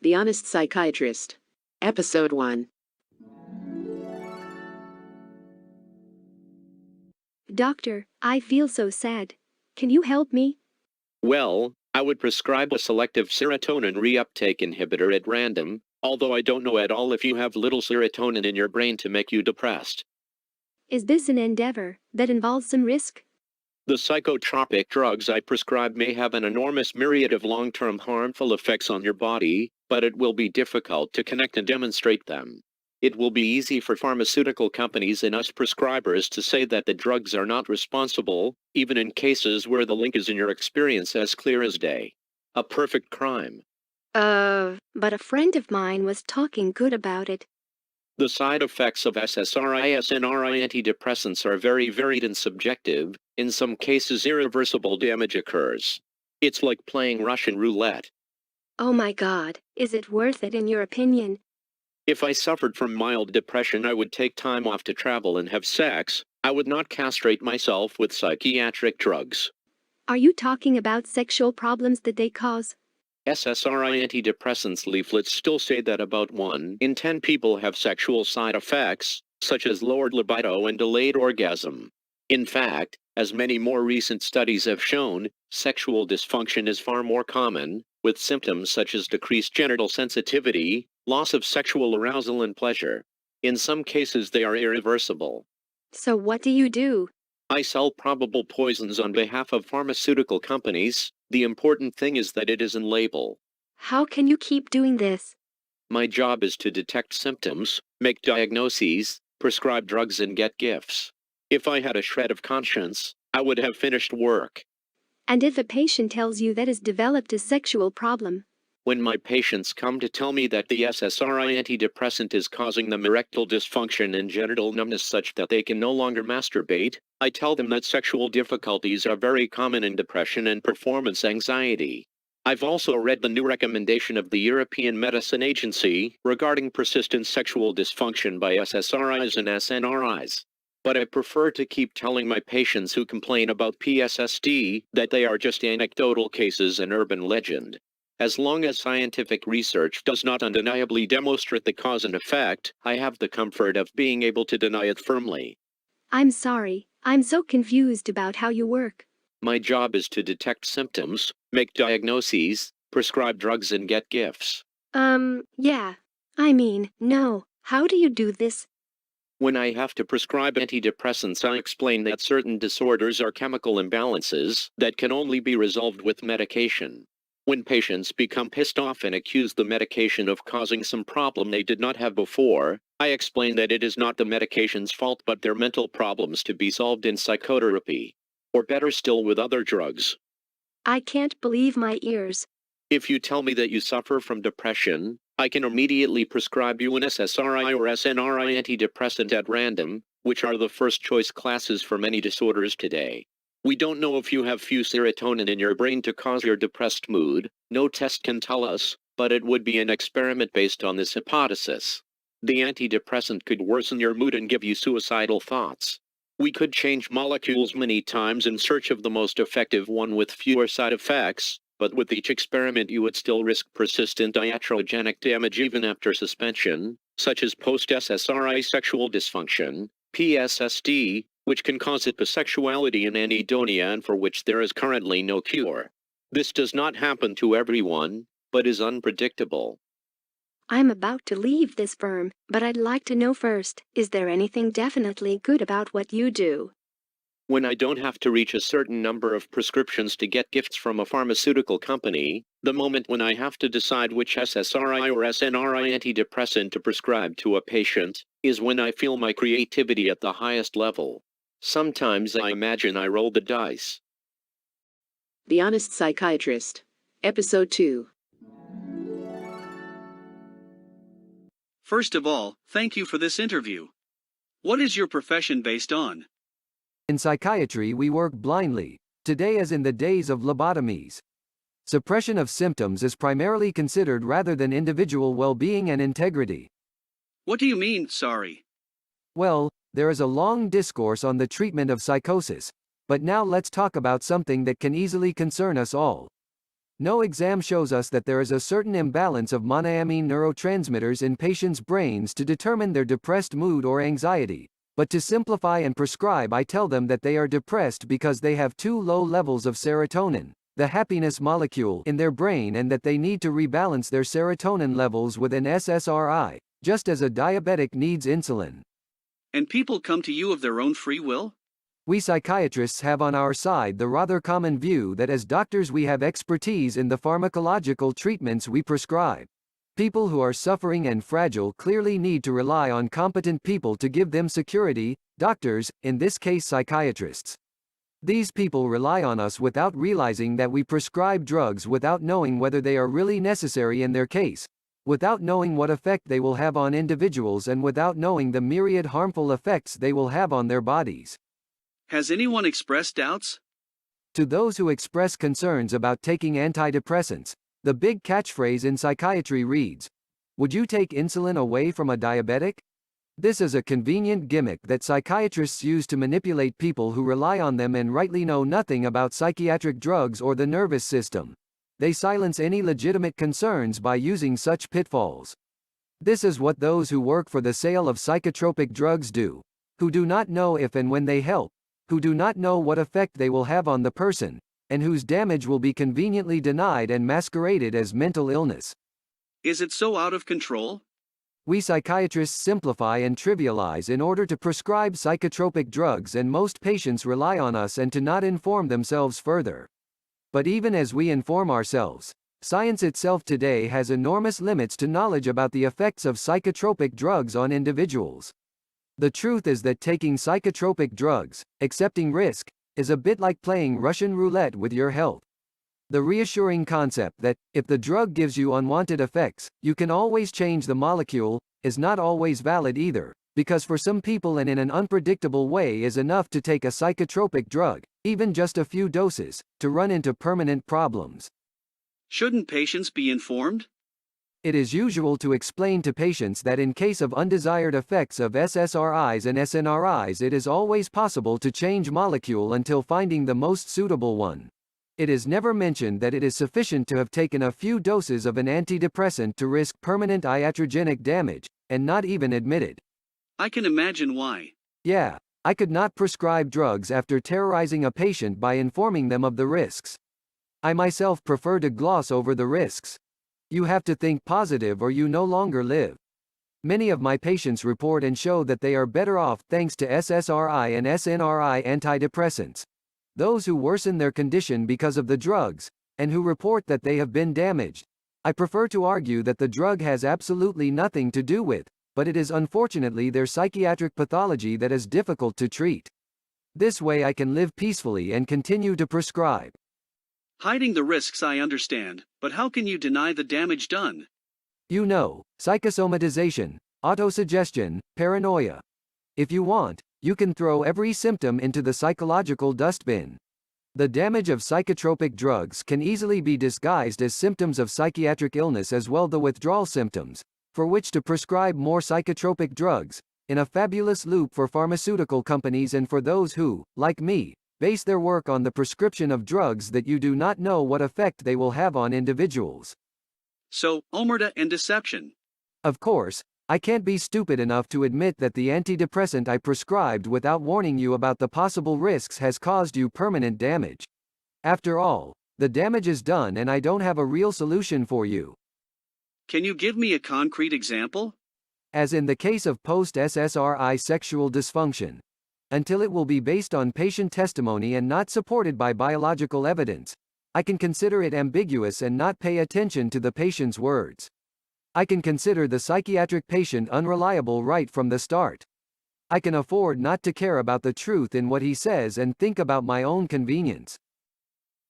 The Honest Psychiatrist. Episode 1. Doctor, I feel so sad. Can you help me? Well, I would prescribe a selective serotonin reuptake inhibitor at random, although I don't know at all if you have little serotonin in your brain to make you depressed. Is this an endeavor that involves some risk? The psychotropic drugs I prescribe may have an enormous myriad of long-term harmful effects on your body, but it will be difficult to connect and demonstrate them. It will be easy for pharmaceutical companies and us prescribers to say that the drugs are not responsible, even in cases where the link is in your experience as clear as day. A perfect crime. But a friend of mine was talking good about it. The side effects of SSRI/SNRI antidepressants are very varied and subjective. In some cases, irreversible damage occurs. It's like playing Russian roulette. Oh my God, is it worth it in your opinion? If I suffered from mild depression, I would take time off to travel and have sex. I would not castrate myself with psychiatric drugs. Are you talking about sexual problems that they cause? SSRI antidepressants leaflets still say that about 1 in 10 people have sexual side effects, such as lowered libido and delayed orgasm. In fact, as many more recent studies have shown, sexual dysfunction is far more common, with symptoms such as decreased genital sensitivity, loss of sexual arousal and pleasure. In some cases, they are irreversible. So what do you do? I sell probable poisons on behalf of pharmaceutical companies. The important thing is that it is in label. How can you keep doing this? My job is to detect symptoms, make diagnoses, prescribe drugs and get gifts. If I had a shred of conscience, I would have finished work. And if a patient tells you that has developed a sexual problem? When my patients come to tell me that the SSRI antidepressant is causing them erectile dysfunction and genital numbness such that they can no longer masturbate, I tell them that sexual difficulties are very common in depression and performance anxiety. I've also read the new recommendation of the European Medicine Agency regarding persistent sexual dysfunction by SSRIs and SNRIs. But I prefer to keep telling my patients who complain about PSSD that they are just anecdotal cases and urban legend. As long as scientific research does not undeniably demonstrate the cause and effect, I have the comfort of being able to deny it firmly. I'm sorry, I'm so confused about how you work. My job is to detect symptoms, make diagnoses, prescribe drugs and get gifts. Yeah. No. How do you do this? When I have to prescribe antidepressants, I explain that certain disorders are chemical imbalances that can only be resolved with medication. When patients become pissed off and accuse the medication of causing some problem they did not have before, I explain that it is not the medication's fault but their mental problems to be solved in psychotherapy. Or better still, with other drugs. I can't believe my ears. If you tell me that you suffer from depression, I can immediately prescribe you an SSRI or SNRI antidepressant at random, which are the first choice classes for many disorders today. We don't know if you have few serotonin in your brain to cause your depressed mood. No test can tell us, but it would be an experiment based on this hypothesis. The antidepressant could worsen your mood and give you suicidal thoughts. We could change molecules many times in search of the most effective one with fewer side effects, but with each experiment you would still risk persistent iatrogenic damage even after suspension, such as post-SSRI sexual dysfunction, PSSD, which can cause hypersexuality and anhedonia and for which there is currently no cure. This does not happen to everyone, but is unpredictable. I'm about to leave this firm, but I'd like to know first, is there anything definitely good about what you do? When I don't have to reach a certain number of prescriptions to get gifts from a pharmaceutical company, the moment when I have to decide which SSRI or SNRI antidepressant to prescribe to a patient, is when I feel my creativity at the highest level. Sometimes I imagine I roll the dice. The Honest Psychiatrist. Episode 2. First of all, thank you for this interview. What is your profession based on? In psychiatry, we work blindly, today as in the days of lobotomies. Suppression of symptoms is primarily considered rather than individual well-being and integrity. What do you mean, sorry? Well, there is a long discourse on the treatment of psychosis, but now let's talk about something that can easily concern us all. No exam shows us that there is a certain imbalance of monoamine neurotransmitters in patients' brains to determine their depressed mood or anxiety. But to simplify and prescribe, I tell them that they are depressed because they have too low levels of serotonin, the happiness molecule, in their brain, and that they need to rebalance their serotonin levels with an SSRI, just as a diabetic needs insulin. And people come to you of their own free will? We psychiatrists have on our side the rather common view that as doctors we have expertise in the pharmacological treatments we prescribe. People who are suffering and fragile clearly need to rely on competent people to give them security, doctors, in this case psychiatrists. These people rely on us without realizing that we prescribe drugs without knowing whether they are really necessary in their case, without knowing what effect they will have on individuals, and without knowing the myriad harmful effects they will have on their bodies. Has anyone expressed doubts? To those who express concerns about taking antidepressants, the big catchphrase in psychiatry reads, "Would you take insulin away from a diabetic?" This is a convenient gimmick that psychiatrists use to manipulate people who rely on them and rightly know nothing about psychiatric drugs or the nervous system. They silence any legitimate concerns by using such pitfalls. This is what those who work for the sale of psychotropic drugs do, who do not know if and when they help, who do not know what effect they will have on the person, and whose damage will be conveniently denied and masqueraded as mental illness. Is it so out of control? We psychiatrists simplify and trivialize in order to prescribe psychotropic drugs, and most patients rely on us and to not inform themselves further. But even as we inform ourselves, science itself today has enormous limits to knowledge about the effects of psychotropic drugs on individuals. The truth is that taking psychotropic drugs, accepting risk, is a bit like playing Russian roulette with your health. The reassuring concept that, if the drug gives you unwanted effects, you can always change the molecule, is not always valid either, because for some people and in an unpredictable way is enough to take a psychotropic drug, even just a few doses, to run into permanent problems. Shouldn't patients be informed? It is usual to explain to patients that in case of undesired effects of SSRIs and SNRIs, it is always possible to change molecule until finding the most suitable one. It is never mentioned that it is sufficient to have taken a few doses of an antidepressant to risk permanent iatrogenic damage, and not even admitted. I can imagine why. Yeah, I could not prescribe drugs after terrorizing a patient by informing them of the risks. I myself prefer to gloss over the risks. You have to think positive or you no longer live. Many of my patients report and show that they are better off thanks to SSRI and SNRI antidepressants. Those who worsen their condition because of the drugs, and who report that they have been damaged, I prefer to argue that the drug has absolutely nothing to do with, but it is unfortunately their psychiatric pathology that is difficult to treat. This way I can live peacefully and continue to prescribe. Hiding the risks I understand, but how can you deny the damage done? You know, psychosomatization, autosuggestion, paranoia. If you want, you can throw every symptom into the psychological dustbin. The damage of psychotropic drugs can easily be disguised as symptoms of psychiatric illness as well, the withdrawal symptoms, for which to prescribe more psychotropic drugs, in a fabulous loop for pharmaceutical companies and for those who, like me, base their work on the prescription of drugs that you do not know what effect they will have on individuals. So, omerta and deception. Of course, I can't be stupid enough to admit that the antidepressant I prescribed without warning you about the possible risks has caused you permanent damage. After all, the damage is done and I don't have a real solution for you. Can you give me a concrete example? As in the case of post-SSRI sexual dysfunction, until it will be based on patient testimony and not supported by biological evidence, I can consider it ambiguous and not pay attention to the patient's words. I can consider the psychiatric patient unreliable right from the start. I can afford not to care about the truth in what he says and think about my own convenience.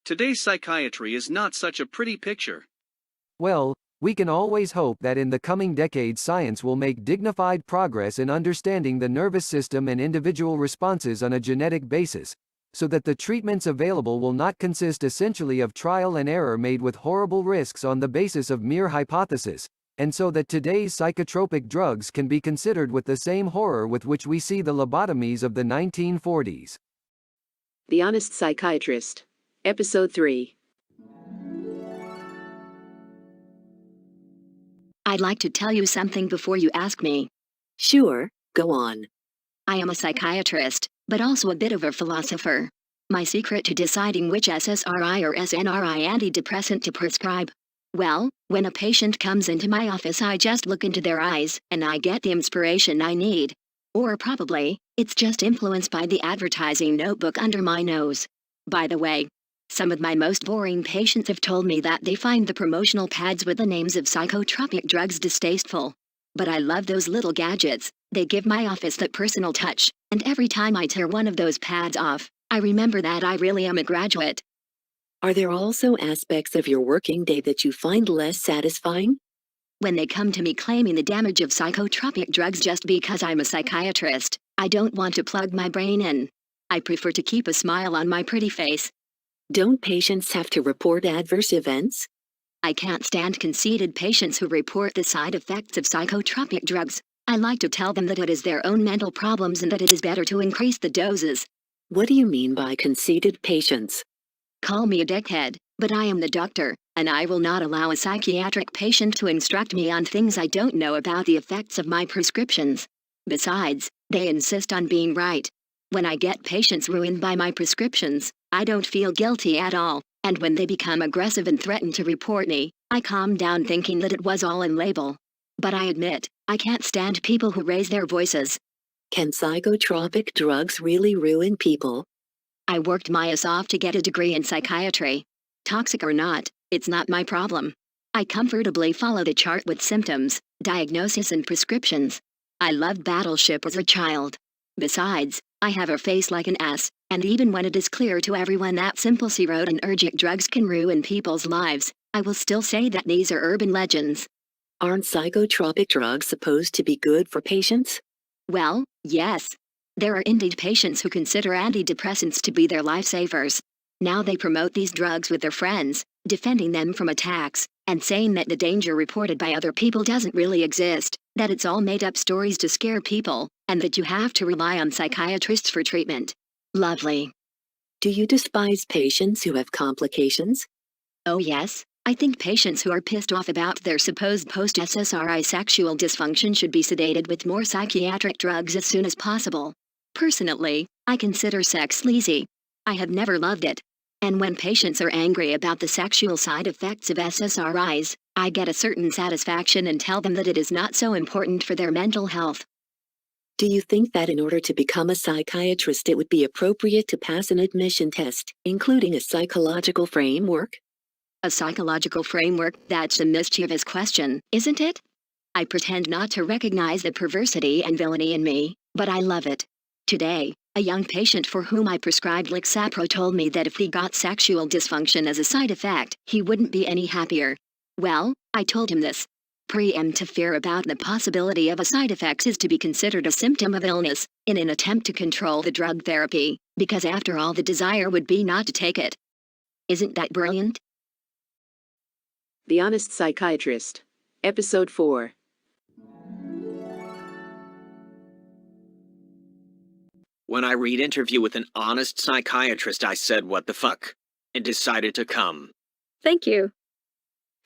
Today's psychiatry is not such a pretty picture. Well, we can always hope that in the coming decades science will make dignified progress in understanding the nervous system and individual responses on a genetic basis, so that the treatments available will not consist essentially of trial and error made with horrible risks on the basis of mere hypothesis, and so that today's psychotropic drugs can be considered with the same horror with which we see the lobotomies of the 1940s. The Honest Psychiatrist. Episode 3. I'd like to tell you something before you ask me. Sure, go on. I am a psychiatrist, but also a bit of a philosopher. My secret to deciding which SSRI or SNRI antidepressant to prescribe? Well, when a patient comes into my office, I just look into their eyes and I get the inspiration I need. Or probably, it's just influenced by the advertising notebook under my nose. By the way, some of my most boring patients have told me that they find the promotional pads with the names of psychotropic drugs distasteful. But I love those little gadgets. They give my office that personal touch, and every time I tear one of those pads off, I remember that I really am a graduate. Are there also aspects of your working day that you find less satisfying? When they come to me claiming the damage of psychotropic drugs just because I'm a psychiatrist, I don't want to plug my brain in. I prefer to keep a smile on my pretty face. Don't patients have to report adverse events? I can't stand conceited patients who report the side effects of psychotropic drugs. I like to tell them that it is their own mental problems and that it is better to increase the doses. What do you mean by conceited patients? Call me a dickhead, but I am the doctor, and I will not allow a psychiatric patient to instruct me on things I don't know about the effects of my prescriptions. Besides, they insist on being right. When I get patients ruined by my prescriptions, I don't feel guilty at all, and when they become aggressive and threaten to report me, I calm down thinking that it was all in label. But I admit, I can't stand people who raise their voices. Can psychotropic drugs really ruin people? I worked my ass off to get a degree in psychiatry. Toxic or not, it's not my problem. I comfortably follow the chart with symptoms, diagnosis and prescriptions. I loved Battleship as a child. Besides, I have a face like an ass, and even when it is clear to everyone that simple serotonergic drugs can ruin people's lives, I will still say that these are urban legends. Aren't psychotropic drugs supposed to be good for patients? Well, yes. There are indeed patients who consider antidepressants to be their lifesavers. Now they promote these drugs with their friends, defending them from attacks, and saying that the danger reported by other people doesn't really exist, that it's all made-up stories to scare people, and that you have to rely on psychiatrists for treatment. Lovely. Do you despise patients who have complications? Oh yes, I think patients who are pissed off about their supposed post-SSRI sexual dysfunction should be sedated with more psychiatric drugs as soon as possible. Personally, I consider sex sleazy. I have never loved it. And when patients are angry about the sexual side effects of SSRIs, I get a certain satisfaction and tell them that it is not so important for their mental health. Do you think that in order to become a psychiatrist it would be appropriate to pass an admission test, including a psychological framework? A psychological framework? That's a mischievous question, isn't it? I pretend not to recognize the perversity and villainy in me, but I love it. Today, a young patient for whom I prescribed Lexapro told me that if he got sexual dysfunction as a side effect, he wouldn't be any happier. Well, I told him this. Preemptive fear about the possibility of a side effect is to be considered a symptom of illness, in an attempt to control the drug therapy, because after all the desire would be not to take it. Isn't that brilliant? The Honest Psychiatrist. Episode 4. When I read Interview with an Honest Psychiatrist, I said what the fuck, and decided to come. Thank you.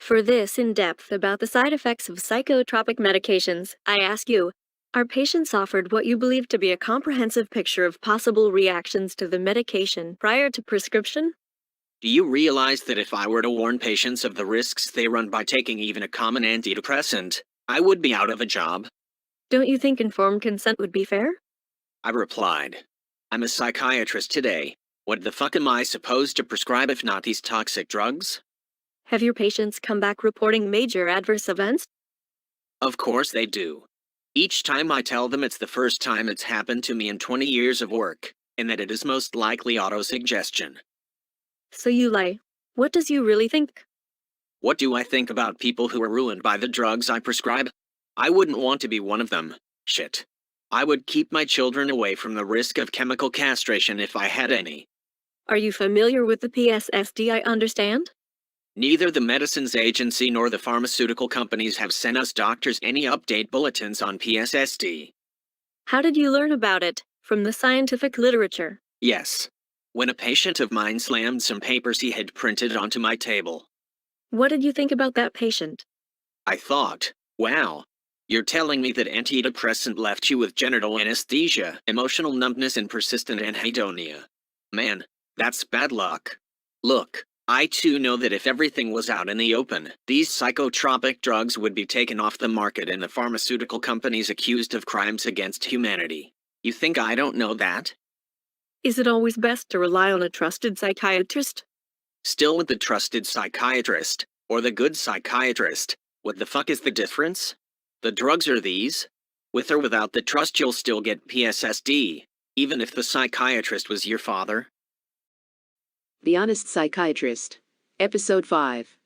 For this in-depth about the side effects of psychotropic medications, I ask you, are patients offered what you believe to be a comprehensive picture of possible reactions to the medication prior to prescription? Do you realize that if I were to warn patients of the risks they run by taking even a common antidepressant, I would be out of a job? Don't you think informed consent would be fair? I replied, I'm a psychiatrist today. What the fuck am I supposed to prescribe if not these toxic drugs? Have your patients come back reporting major adverse events? Of course they do. Each time I tell them it's the first time it's happened to me in 20 years of work, and that it is most likely autosuggestion. So you lie. What does you really think? What do I think about people who are ruined by the drugs I prescribe? I wouldn't want to be one of them. Shit. I would keep my children away from the risk of chemical castration if I had any. Are you familiar with the PSSD? I understand? Neither the medicines agency nor the pharmaceutical companies have sent us doctors any update bulletins on PSSD. How did you learn about it? From the scientific literature? Yes. When a patient of mine slammed some papers he had printed onto my table. What did you think about that patient? I thought, Wow. You're telling me that antidepressant left you with genital anesthesia, emotional numbness, and persistent anhedonia. Man, that's bad luck. Look, I too know that if everything was out in the open, these psychotropic drugs would be taken off the market and the pharmaceutical companies accused of crimes against humanity. You think I don't know that? Is it always best to rely on a trusted psychiatrist? Still with the trusted psychiatrist, or the good psychiatrist. What the fuck is the difference? The drugs are these. With or without the trust, you'll still get PSSD, even if the psychiatrist was your father. The Honest Psychiatrist. Episode 5.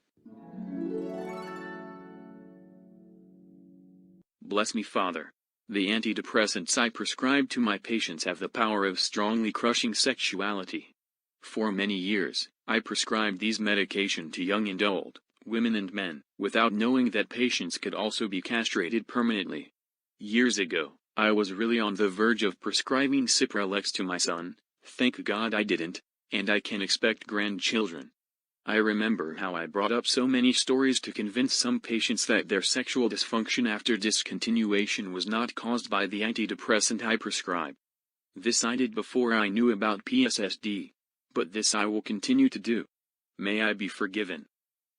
Bless me, Father. The antidepressants I prescribe to my patients have the power of strongly crushing sexuality. For many years, I prescribed these medication to young and old, women and men, without knowing that patients could also be castrated permanently. Years ago, I was really on the verge of prescribing Cipralex to my son. Thank God I didn't, and I can expect grandchildren. I remember how I brought up so many stories to convince some patients that their sexual dysfunction after discontinuation was not caused by the antidepressant I prescribed. This I did before I knew about PSSD. But this I will continue to do. May I be forgiven.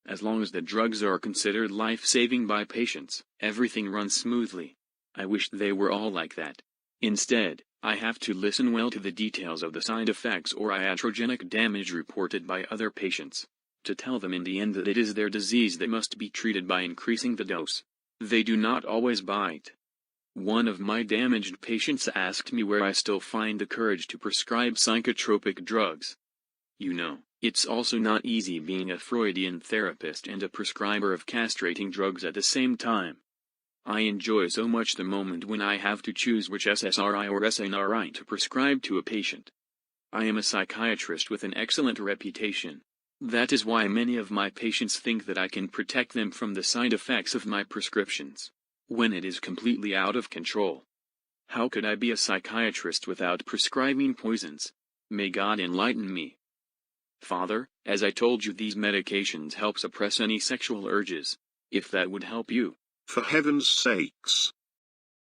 As long as the drugs are considered life-saving by patients, everything runs smoothly. I wish they were all like that. Instead, I have to listen well to the details of the side effects or iatrogenic damage reported by other patients, to tell them in the end that it is their disease that must be treated by increasing the dose. They do not always bite. One of my damaged patients asked me where I still find the courage to prescribe psychotropic drugs. You know, it's also not easy being a Freudian therapist and a prescriber of castrating drugs at the same time. I enjoy so much the moment when I have to choose which SSRI or SNRI to prescribe to a patient. I am a psychiatrist with an excellent reputation. That is why many of my patients think that I can protect them from the side effects of my prescriptions, when it is completely out of control. How could I be a psychiatrist without prescribing poisons? May God enlighten me. Father, as I told you, these medications help suppress any sexual urges. If that would help you. For heaven's sakes.